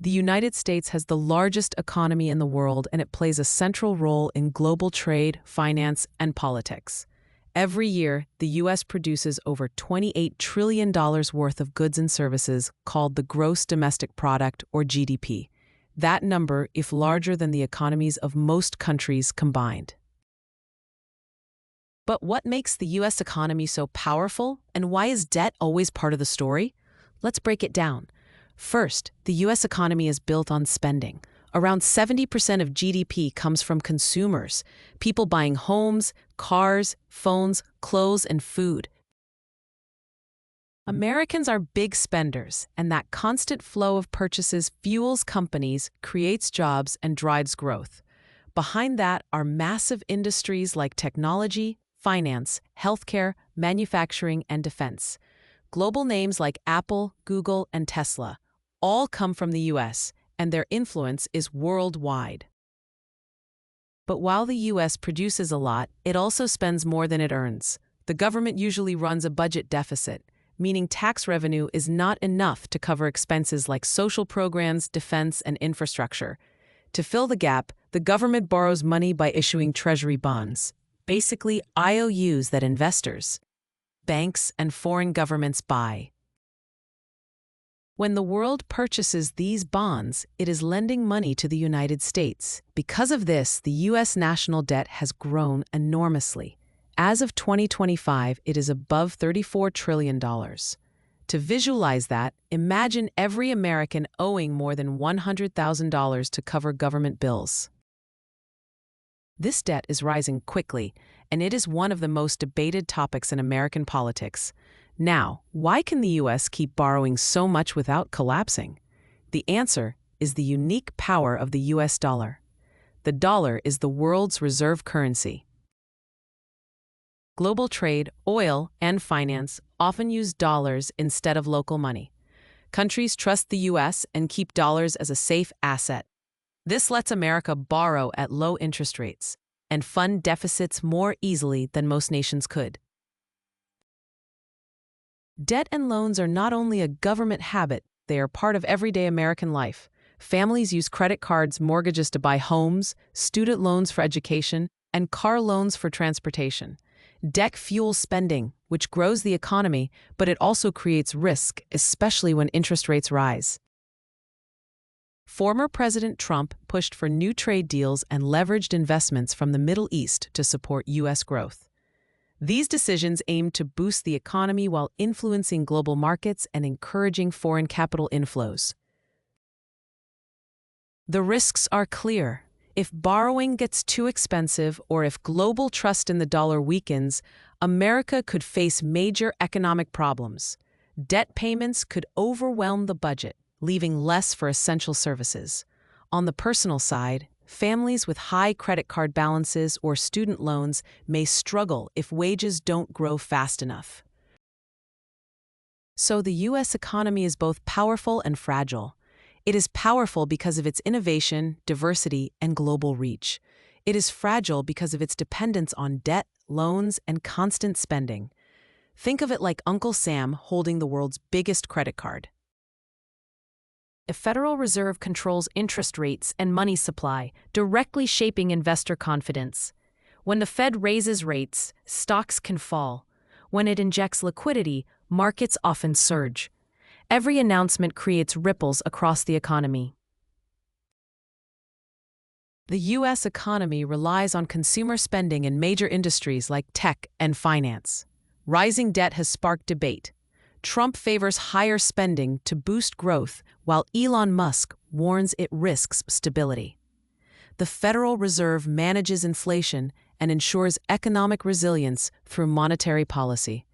The United States has the largest economy in the world, and it plays a central role in global trade, finance, and politics. Every year, the U.S. produces over $28 trillion worth of goods and services, called the gross domestic product, or GDP. That number is larger than the economies of most countries combined. But what makes the U.S. economy so powerful, and why is debt always part of the story? Let's break it down. First, the U.S. economy is built on spending. Around 70% of GDP comes from consumers, people buying homes, cars, phones, clothes, and food. Americans are big spenders, and that constant flow of purchases fuels companies, creates jobs, and drives growth. Behind that are massive industries like technology, finance, healthcare, manufacturing, and defense. Global names like Apple, Google, and Tesla all come from the U.S., and their influence is worldwide. But while the U.S. produces a lot, it also spends more than it earns. The government usually runs a budget deficit, meaning tax revenue is not enough to cover expenses like social programs, defense, and infrastructure. To fill the gap, the government borrows money by issuing treasury bonds, basically IOUs that investors, banks, and foreign governments buy. When the world purchases these bonds, it is lending money to the United States. Because of this, the U.S. national debt has grown enormously. As of 2025, it is above $34 trillion. To visualize that, imagine every American owing more than $100,000 to cover government bills. This debt is rising quickly, and it is one of the most debated topics in American politics. Now, why can the U.S. keep borrowing so much without collapsing? The answer is the unique power of the U.S. dollar. The dollar is the world's reserve currency. Global trade, oil, and finance often use dollars instead of local money. Countries trust the U.S. and keep dollars as a safe asset. This lets America borrow at low interest rates and fund deficits more easily than most nations could. Debt and loans are not only a government habit, they are part of everyday American life. Families use credit cards, mortgages to buy homes, student loans for education, and car loans for transportation. Debt fuels spending, which grows the economy, but it also creates risk, especially when interest rates rise. Former President Trump pushed for new trade deals and leveraged investments from the Middle East to support U.S. growth. These decisions aim to boost the economy while influencing global markets and encouraging foreign capital inflows. The risks are clear. If borrowing gets too expensive or if global trust in the dollar weakens, America could face major economic problems. Debt payments could overwhelm the budget, leaving less for essential services. On the personal side, families with high credit card balances or student loans may struggle if wages don't grow fast enough. So the U.S. economy is both powerful and fragile. It is powerful because of its innovation, diversity, and global reach. It is fragile because of its dependence on debt, loans, and constant spending. Think of it like Uncle Sam holding the world's biggest credit card. The Federal Reserve controls interest rates and money supply, directly shaping investor confidence. When the Fed raises rates, stocks can fall. When it injects liquidity, markets often surge. Every announcement creates ripples across the economy. The U.S. economy relies on consumer spending in major industries like tech and finance. Rising debt has sparked debate. Trump favors higher spending to boost growth, while Elon Musk warns it risks stability. The Federal Reserve manages inflation and ensures economic resilience through monetary policy.